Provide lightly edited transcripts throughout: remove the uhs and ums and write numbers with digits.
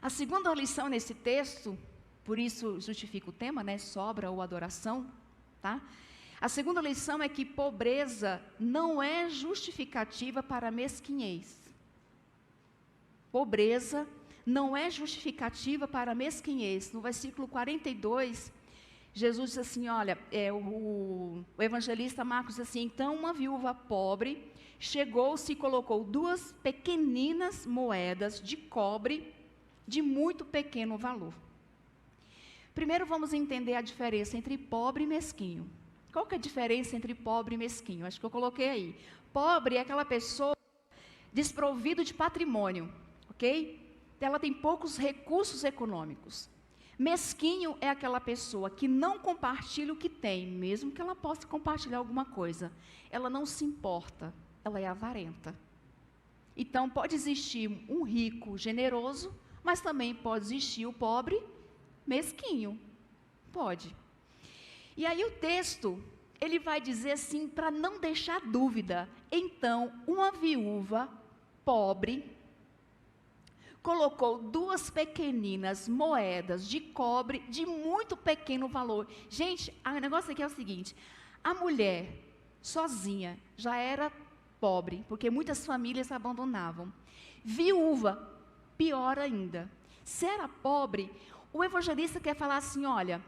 A segunda lição nesse texto, por isso justifica o tema, né? Sobra ou adoração, tá? A segunda lição é que pobreza não é justificativa para mesquinhez. Pobreza não é justificativa para mesquinhez. No versículo 42, Jesus diz assim, olha, o evangelista Marcos diz assim, então uma viúva pobre chegou-se e colocou 2 pequeninas moedas de cobre de muito pequeno valor. Primeiro vamos entender a diferença entre pobre e mesquinho. Qual que é a diferença entre pobre e mesquinho? Acho que eu coloquei aí. Pobre é aquela pessoa desprovida de patrimônio, ok? Ela tem poucos recursos econômicos. Mesquinho é aquela pessoa que não compartilha o que tem, mesmo que ela possa compartilhar alguma coisa. Ela não se importa, ela é avarenta. Então pode existir um rico generoso, mas também pode existir o pobre mesquinho. Pode. E aí o texto, ele vai dizer assim, para não deixar dúvida. Então, uma viúva pobre colocou 2 pequeninas moedas de cobre de muito pequeno valor. Gente, o negócio aqui é o seguinte, a mulher sozinha já era pobre, porque muitas famílias abandonavam. Viúva, pior ainda. Se era pobre, o evangelista quer falar assim, olha,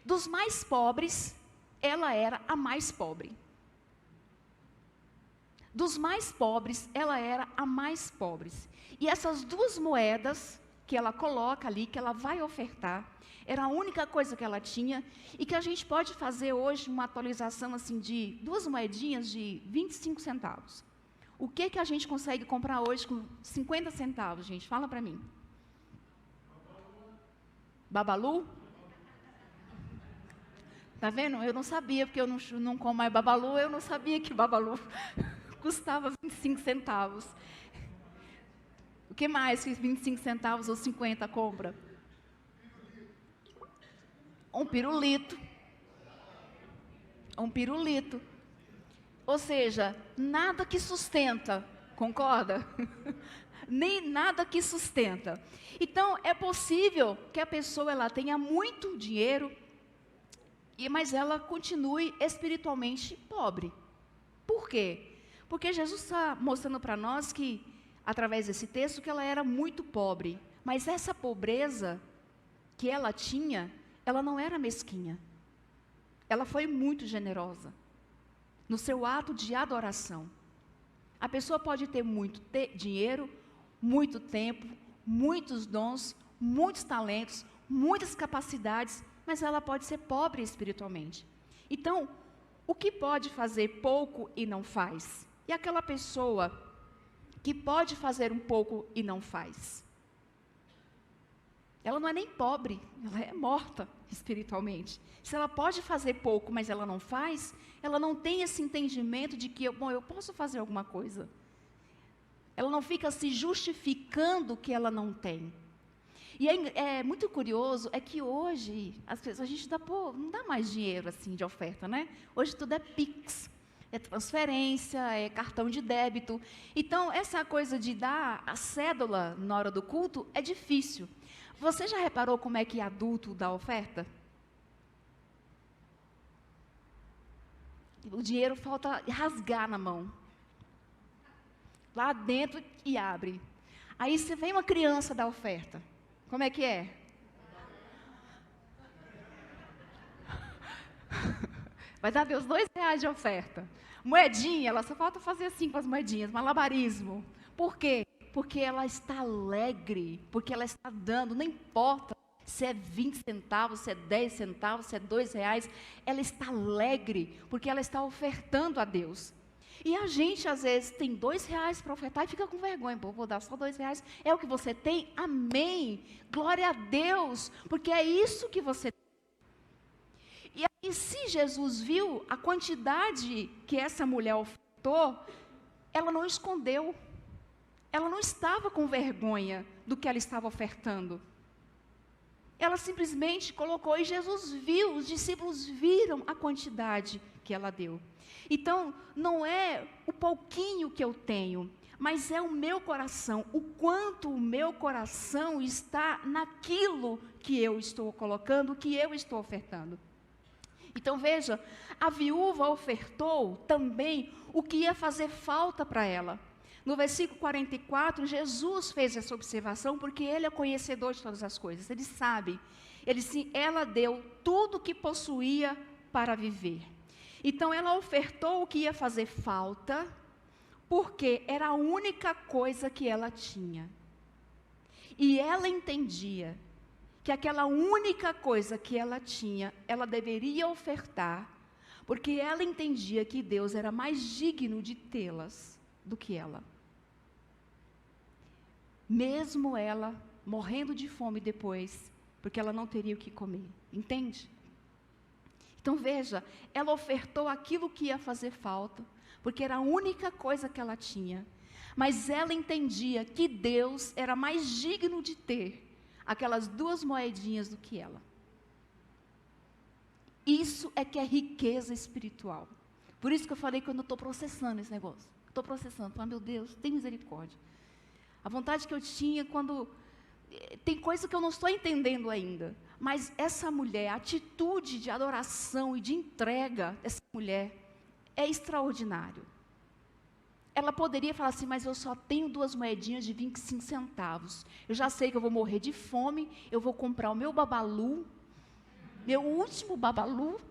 dos mais pobres, ela era a mais pobre. Dos mais pobres, ela era a mais pobre. E essas 2 moedas que ela coloca ali, que ela vai ofertar, era a única coisa que ela tinha, e que a gente pode fazer hoje uma atualização assim de 2 moedinhas de 25 centavos. O que a gente consegue comprar hoje com 50 centavos, gente? Fala para mim. Babalu? Tá vendo? Eu não sabia, porque eu não como mais babalu, eu não sabia que babalu custava 25 centavos. O que mais que 25 centavos ou 50 compra? Um pirulito. Um pirulito. Ou seja, nada que sustenta, concorda? Nem nada que sustenta. Então, é possível que a pessoa ela tenha muito dinheiro, mas ela continue espiritualmente pobre. Por quê? Porque Jesus está mostrando para nós que, através desse texto, que ela era muito pobre. Mas essa pobreza que ela tinha, ela não era mesquinha. Ela foi muito generosa no seu ato de adoração. A pessoa pode ter muito dinheiro, muito tempo, muitos dons, muitos talentos, muitas capacidades, mas ela pode ser pobre espiritualmente. Então, o que pode fazer pouco e não faz? E aquela pessoa que pode fazer um pouco e não faz? Ela não é nem pobre, ela é morta espiritualmente. Se ela pode fazer pouco, mas ela não faz, ela não tem esse entendimento de que, eu posso fazer alguma coisa. Ela não fica se justificando que ela não tem. E é muito curioso, é que hoje, as pessoas, a gente não dá mais dinheiro assim de oferta, né? Hoje tudo é Pix, é transferência, é cartão de débito. Então, essa coisa de dar a cédula na hora do culto é difícil. Você já reparou como é que adulto dá oferta? O dinheiro falta rasgar na mão. Lá dentro e abre. Aí você vem uma criança dar oferta. Como é que é? Vai dar Deus R$2 de oferta. Moedinha, ela só falta fazer assim com as moedinhas, malabarismo. Por quê? Porque ela está alegre, porque ela está dando, não importa se é 20 centavos, se é 10 centavos, se é R$2, ela está alegre, porque ela está ofertando a Deus. E a gente, às vezes, tem R$2 para ofertar e fica com vergonha. Vou dar só R$2. É o que você tem? Amém. Glória a Deus, porque é isso que você tem. E aí, se Jesus viu a quantidade que essa mulher ofertou, ela não escondeu. Ela não estava com vergonha do que ela estava ofertando. Ela simplesmente colocou, e Jesus viu, os discípulos viram a quantidade que ela deu. Então, não é o pouquinho que eu tenho, mas é o meu coração, o quanto o meu coração está naquilo que eu estou colocando, que eu estou ofertando. Então veja, a viúva ofertou também o que ia fazer falta para ela. No versículo 44, Jesus fez essa observação, porque Ele é conhecedor de todas as coisas, Ele sabe. Ela deu tudo o que possuía para viver. Então ela ofertou o que ia fazer falta, porque era a única coisa que ela tinha. E ela entendia que aquela única coisa que ela tinha, ela deveria ofertar, porque ela entendia que Deus era mais digno de tê-las do que ela. Mesmo ela morrendo de fome depois, porque ela não teria o que comer, entende? Então veja, ela ofertou aquilo que ia fazer falta, porque era a única coisa que ela tinha, mas ela entendia que Deus era mais digno de ter aquelas 2 moedinhas do que ela. Isso é que é riqueza espiritual. Por isso que eu falei que eu não estou processando esse negócio. Estou processando, meu Deus, tem misericórdia. A vontade que eu tinha quando... Tem coisa que eu não estou entendendo ainda, mas essa mulher, a atitude de adoração e de entrega dessa mulher é extraordinário. Ela poderia falar assim, mas eu só tenho 2 moedinhas de 25 centavos. Eu já sei que eu vou morrer de fome, eu vou comprar o meu babalu, meu último babalu,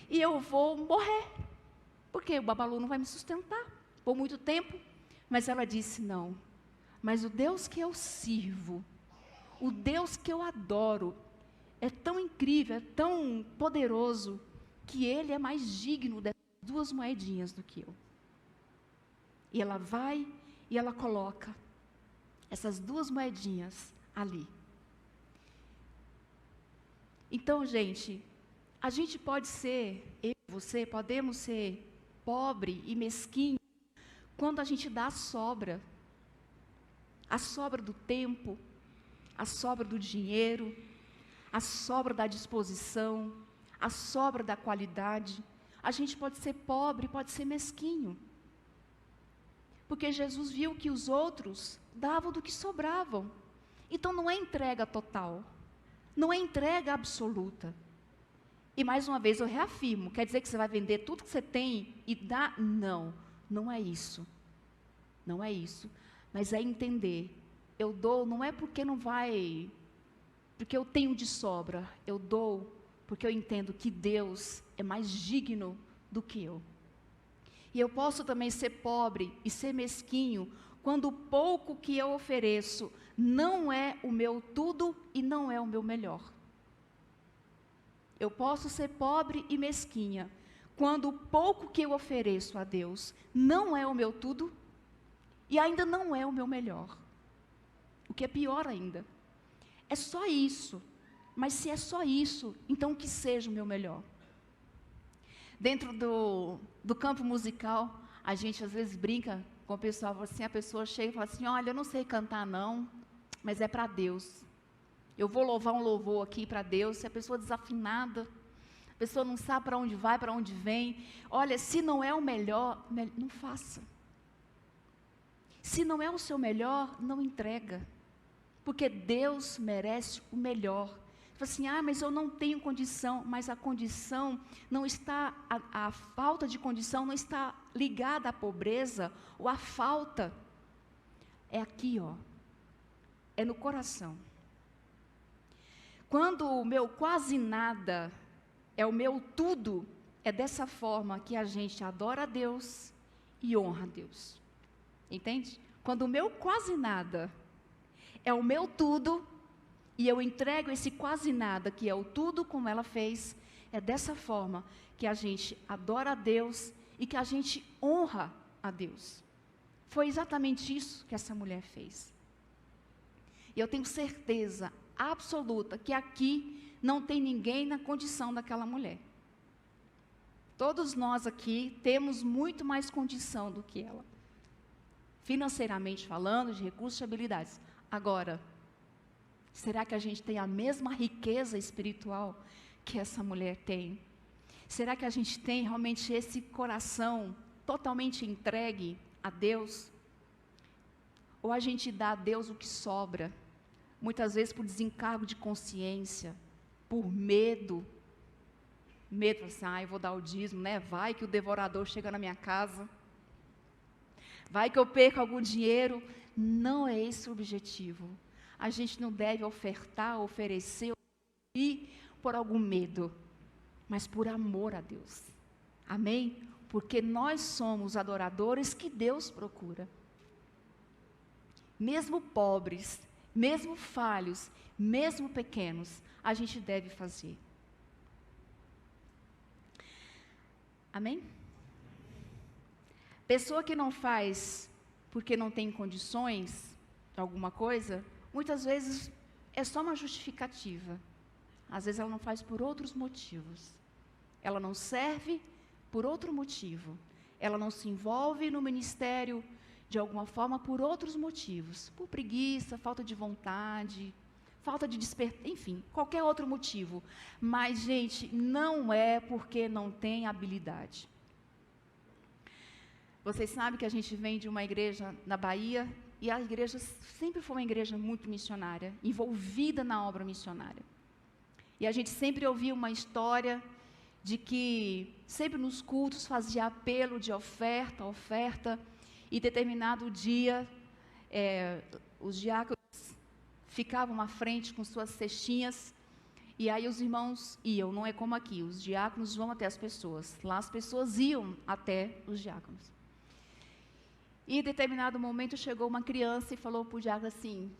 e eu vou morrer. Porque o babalu não vai me sustentar por muito tempo. Mas ela disse, não. Mas o Deus que eu sirvo, o Deus que eu adoro, é tão incrível, é tão poderoso, que Ele é mais digno dessas 2 moedinhas do que eu. E ela vai e ela coloca essas 2 moedinhas ali. Então, gente, a gente pode ser, eu e você, podemos ser pobre e mesquinho quando a gente dá a sobra do tempo, a sobra do dinheiro, a sobra da disposição, a sobra da qualidade. A gente pode ser pobre, pode ser mesquinho. Porque Jesus viu que os outros davam do que sobravam. Então não é entrega total, não é entrega absoluta. E mais uma vez eu reafirmo, quer dizer que você vai vender tudo que você tem e dar? Não, não é isso. Não é isso. Mas é entender, eu dou não é porque não vai, porque eu tenho de sobra, eu dou porque eu entendo que Deus é mais digno do que eu. E eu posso também ser pobre e ser mesquinho quando o pouco que eu ofereço não é o meu tudo e não é o meu melhor. Eu posso ser pobre e mesquinha quando o pouco que eu ofereço a Deus não é o meu tudo e ainda não é o meu melhor. O que é pior ainda. É só isso. Mas se é só isso, então que seja o meu melhor. Dentro do campo musical, a gente às vezes brinca com o pessoal, assim, a pessoa chega e fala assim, olha, eu não sei cantar não, mas é para Deus. Eu vou louvar um louvor aqui para Deus. Se a pessoa desafinada, a pessoa não sabe para onde vai, para onde vem, olha, se não é o melhor, não faça. Se não é o seu melhor, não entrega. Porque Deus merece o melhor. Fala assim, mas eu não tenho condição. Mas a condição não está, a falta de condição não está ligada à pobreza ou à falta. É aqui, é no coração. Quando o meu quase nada é o meu tudo, é dessa forma que a gente adora a Deus e honra a Deus. Entende? Quando o meu quase nada é o meu tudo, e eu entrego esse quase nada, que é o tudo como ela fez, é dessa forma que a gente adora a Deus e que a gente honra a Deus. Foi exatamente isso que essa mulher fez. E eu tenho certeza absoluta que aqui não tem ninguém na condição daquela mulher. Todos nós aqui temos muito mais condição do que ela. Financeiramente falando, de recursos e habilidades. Agora, será que a gente tem a mesma riqueza espiritual que essa mulher tem? Será que a gente tem realmente esse coração totalmente entregue a Deus? ou a gente dá a Deus o que sobra, muitas vezes por desencargo de consciência, por medo assim, eu vou dar o dízimo, né? Vai que o devorador chega na minha casa, vai que eu perco algum dinheiro. Não é esse o objetivo. A gente não deve ofertar, oferecer, ir por algum medo, mas por amor a Deus. Amém? Porque nós somos adoradores que Deus procura. Mesmo pobres, mesmo falhos, mesmo pequenos, a gente deve fazer. Amém? Pessoa que não faz porque não tem condições de alguma coisa, muitas vezes é só uma justificativa. Às vezes ela não faz por outros motivos. Ela não serve por outro motivo. Ela não se envolve no ministério de alguma forma por outros motivos. Por preguiça, falta de vontade, falta de despertar, enfim, qualquer outro motivo. Mas, gente, não é porque não tem habilidade. Vocês sabem que a gente vem de uma igreja na Bahia, e a igreja sempre foi uma igreja muito missionária, envolvida na obra missionária. E a gente sempre ouvia uma história de que sempre nos cultos fazia apelo de oferta, e determinado dia, os diáconos ficavam à frente com suas cestinhas, e aí os irmãos iam, não é como aqui, os diáconos vão até as pessoas, lá as pessoas iam até os diáconos. E em determinado momento chegou uma criança e falou para o diácono assim,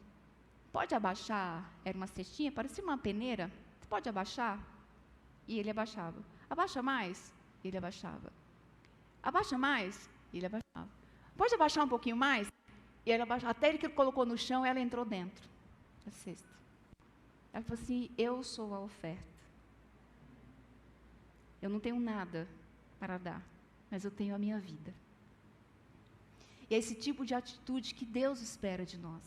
pode abaixar, era uma cestinha, parecia uma peneira, você pode abaixar? E ele abaixava. Abaixa mais? Ele abaixava. Abaixa mais? Ele abaixava. Pode abaixar um pouquinho mais? E ele abaixava. Até ele que colocou no chão, ela entrou dentro da cesta. Ela falou assim, eu sou a oferta. Eu não tenho nada para dar, mas eu tenho a minha vida. E é esse tipo de atitude que Deus espera de nós.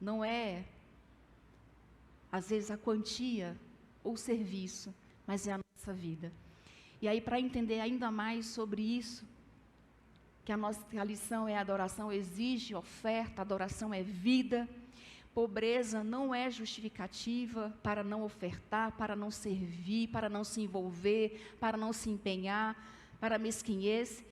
Não é, às vezes, a quantia ou o serviço, mas é a nossa vida. E aí, para entender ainda mais sobre isso, que a lição é a adoração exige oferta, adoração é vida, pobreza não é justificativa para não ofertar, para não servir, para não se envolver, para não se empenhar, para mesquinhez.